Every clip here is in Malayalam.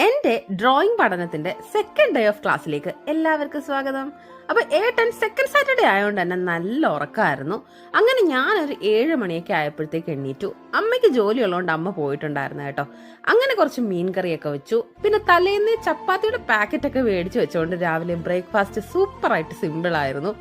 എന്റെ ഡ്രോയിങ് പഠനത്തിന്റെ സെക്കൻഡ് ഡേ ഓഫ് ക്ലാസ്സിലേക്ക് എല്ലാവർക്കും സ്വാഗതം. അപ്പൊ സെക്കൻഡ് സാറ്റർഡേ ആയതുകൊണ്ട് തന്നെ നല്ല ഉറക്കമായിരുന്നു. അങ്ങനെ ഞാനൊരു 7 മണിയൊക്കെ ആയപ്പോഴത്തേക്ക് എണ്ണീറ്റു. അമ്മയ്ക്ക് ജോലി ഉള്ളതുകൊണ്ട് അമ്മ പോയിട്ടുണ്ടായിരുന്നു കേട്ടോ. അങ്ങനെ കുറച്ച് മീൻ കറിയൊക്കെ വെച്ചു. പിന്നെ തലേന്ന് ചപ്പാത്തിയുടെ പാക്കറ്റ് ഒക്കെ മേടിച്ചു വെച്ചുകൊണ്ട് രാവിലെ ബ്രേക്ക്ഫാസ്റ്റ് സൂപ്പറായിട്ട് സിമ്പിൾ ആയിരുന്നു.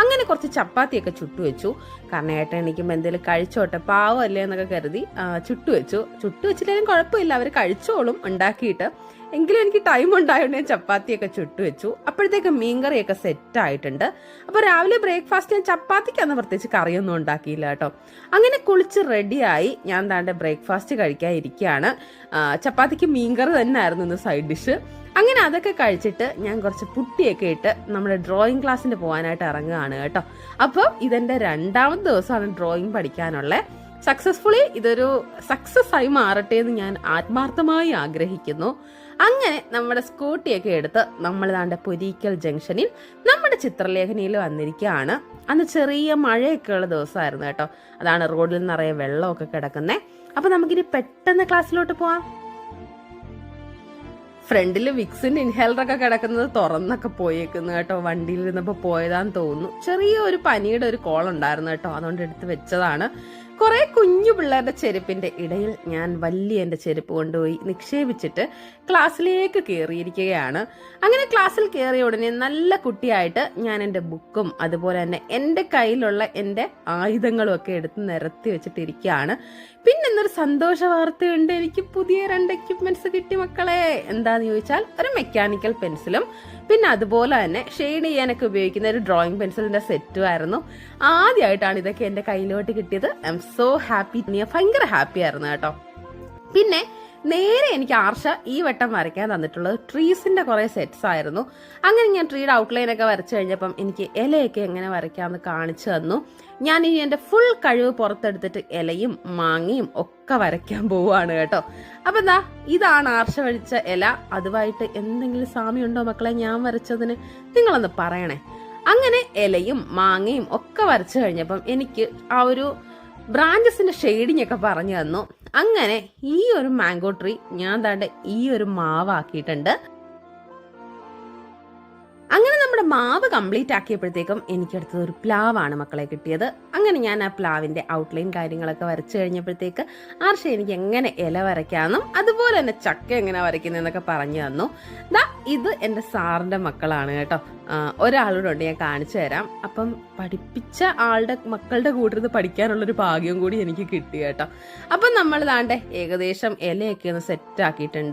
അങ്ങനെ കുറച്ച് ചപ്പാത്തിയൊക്കെ ചുട്ടുവെച്ചു. കാരണം ഏട്ടൻ എണീക്കുമ്പോൾ എന്തെങ്കിലും കഴിച്ചോട്ടെ, പാവമല്ലേ എന്നൊക്കെ കരുതി ചുട്ടുവെച്ചില്ലെങ്കിലും കുഴപ്പമില്ല, അവർ കഴിച്ചോളും ഉണ്ടാക്കിയിട്ട്. എങ്കിലും എനിക്ക് ടൈം ഉണ്ടായതുകൊണ്ട് ഞാൻ ചപ്പാത്തിയൊക്കെ ചുട്ടുവെച്ചു. അപ്പോഴത്തേക്ക് മീൻകറിയൊക്കെ സെറ്റ് ആയിട്ടുണ്ട്. അപ്പോൾ രാവിലെ ബ്രേക്ക്ഫാസ്റ്റ് ഞാൻ ചപ്പാത്തിക്കാന്ന് പ്രത്യേകിച്ച് കറിയൊന്നും ഉണ്ടാക്കിയില്ല കേട്ടോ. അങ്ങനെ കുളിച്ച് റെഡിയായി ഞാൻ താണ്ടെ ബ്രേക്ക്ഫാസ്റ്റ് കഴിക്കാൻ ഇരിക്കുകയാണ്. ചപ്പാത്തിക്ക് മീൻകറി തന്നെ ആയിരുന്നു ഇന്ന് സൈഡ് ഡിഷ്. അങ്ങനെ അതൊക്കെ കഴിച്ചിട്ട് ഞാൻ കുറച്ച് പുട്ടിയൊക്കെ ഇട്ട് നമ്മുടെ ഡ്രോയിങ് ക്ലാസ്സിന് പോകാനായിട്ട് ഇറങ്ങുകയാണ് കേട്ടോ. അപ്പോൾ ഇതെന്റെ 2ാമത്തെ ദിവസമാണ് ഡ്രോയിങ് പഠിക്കാനുള്ള. സക്സസ്ഫുള്ളി ഇതൊരു സക്സസ് ആയി മാറട്ടെ എന്ന് ഞാൻ ആത്മാർത്ഥമായി ആഗ്രഹിക്കുന്നു. അങ്ങനെ നമ്മുടെ സ്കൂട്ടിയൊക്കെ എടുത്ത് നമ്മൾ താണ്ടെ പൊരീക്കൽ ജംഗ്ഷനിൽ നമ്മുടെ ചിത്രലേഖനിയിൽ വന്നിരിക്കുകയാണ്. അന്ന് ചെറിയ മഴയൊക്കെ ഉള്ള ദിവസമായിരുന്നു കേട്ടോ. അതാണ് റോഡിൽ നിറയെ വെള്ളമൊക്കെ കിടക്കുന്നത്. അപ്പൊ നമുക്കിനി പെട്ടെന്ന് ക്ലാസ്സിലോട്ട് പോവാം. ഫ്രണ്ടിൽ വിക്സിന്റെ ഇൻഹേലറൊക്കെ കിടക്കുന്നത് തുറന്നൊക്കെ പോയേക്കുന്നു കേട്ടോ. വണ്ടിയിൽ ഇരുന്നപ്പോ പോയതാന്ന് തോന്നുന്നു. ചെറിയൊരു പനിയുടെ ഒരു കോൾ ഉണ്ടായിരുന്നു കേട്ടോ, അതുകൊണ്ട് എടുത്ത് വെച്ചതാണ്. കുറെ കുഞ്ഞു പിള്ളേരുടെ ചെരുപ്പിന്റെ ഇടയിൽ ഞാൻ വലിയ എന്റെ ചെരുപ്പ് കൊണ്ടുപോയി നിക്ഷേപിച്ചിട്ട് ക്ലാസ്സിലേക്ക് കയറിയിരിക്കുകയാണ്. അങ്ങനെ ക്ലാസ്സിൽ കയറിയ ഉടനെ നല്ല കുട്ടിയായിട്ട് ഞാൻ എൻ്റെ ബുക്കും അതുപോലെ തന്നെ എൻ്റെ കയ്യിലുള്ള എൻ്റെ ആയുധങ്ങളും ഒക്കെ എടുത്ത് നിരത്തി വെച്ചിട്ടിരിക്കുകയാണ്. പിന്നെ എന്നൊരു സന്തോഷ വാർത്തയുണ്ട്, എനിക്ക് പുതിയ 2 എക്യുപ്മെന്റ്സ് കിട്ടി മക്കളെ. എന്താന്ന് ചോദിച്ചാൽ ഒരു മെക്കാനിക്കൽ പെൻസിലും പിന്നെ അതുപോലെ തന്നെ ഷെയ്ഡ് ചെയ്യാനൊക്കെ ഉപയോഗിക്കുന്ന ഒരു ഡ്രോയിങ് പെൻസിലിന്റെ സെറ്റും ആയിരുന്നു. ആദ്യമായിട്ടാണ് ഇതൊക്കെ എൻ്റെ കയ്യിലോട്ട് കിട്ടിയത്. I M so happy. ഞാൻ ഭയങ്കര ഹാപ്പി ആയിരുന്നു കേട്ടോ. പിന്നെ നേരെ എനിക്ക് ആർഷ ഈ വട്ടം വരയ്ക്കാൻ തന്നിട്ടുള്ളത് ട്രീസിന്റെ കുറെ സെറ്റ്സ് ആയിരുന്നു. അങ്ങനെ ഞാൻ ട്രീയുടെ ഔട്ട്ലൈൻ ഒക്കെ വരച്ചു കഴിഞ്ഞപ്പം എനിക്ക് ഇലയൊക്കെ എങ്ങനെ വരയ്ക്കാമെന്ന് കാണിച്ചു തന്നു. ഞാൻ ഇനി എന്റെ ഫുൾ കഴിവ് പുറത്തെടുത്തിട്ട് ഇലയും മാങ്ങയും ഒക്കെ വരയ്ക്കാൻ പോവുകയാണ് കേട്ടോ. അപ്പൊ എന്താ, ഇതാണ് ആർഷ വരച്ച ഇല. അതുമായിട്ട് എന്തെങ്കിലും സാമ്യമുണ്ടോ മക്കളെ ഞാൻ വരച്ചതിന്? നിങ്ങളൊന്ന് പറയണേ. അങ്ങനെ ഇലയും മാങ്ങയും ഒക്കെ വരച്ചു കഴിഞ്ഞപ്പം എനിക്ക് ആ ഒരു ബ്രാഞ്ചസിന്റെ ഷെയ്ഡിങ് ഒക്കെ പറഞ്ഞു തന്നു. അങ്ങനെ ഈ ഒരു മാംഗോ ട്രീ ഞാൻ താണ്ടെ ഈ ഒരു മാവാക്കിയിട്ടുണ്ട്. അങ്ങനെ നമ്മുടെ മാവ് കംപ്ലീറ്റ് ആക്കിയപ്പോഴത്തേക്കും എനിക്കടുത്തത് ഒരു പ്ലാവാണ് മക്കളെ കിട്ടിയത്. അങ്ങനെ ഞാൻ ആ പ്ലാവിന്റെ ഔട്ട്ലൈൻ കാര്യങ്ങളൊക്കെ വരച്ചു കഴിഞ്ഞപ്പോഴത്തേക്ക് ആർഷ എനിക്ക് എങ്ങനെ ഇല വരയ്ക്കാമെന്നും അതുപോലെ തന്നെ ചക്ക എങ്ങനെ വരയ്ക്കുന്നതെന്നൊക്കെ പറഞ്ഞു തന്നു. ഇത് എൻ്റെ സാറിന്റെ മക്കളാണ് കേട്ടോ. ഒരാളോടുണ്ട്, ഞാൻ കാണിച്ചു തരാം. അപ്പം പഠിപ്പിച്ച ആളുടെ മക്കളുടെ കൂട്ടിരുന്ന് പഠിക്കാനുള്ളൊരു ഭാഗ്യം കൂടി എനിക്ക് കിട്ടി കേട്ടോ. അപ്പം നമ്മൾ താണ്ടെ ഏകദേശം ഇലയൊക്കെ ഒന്ന് സെറ്റ് ആക്കിയിട്ടുണ്ട്.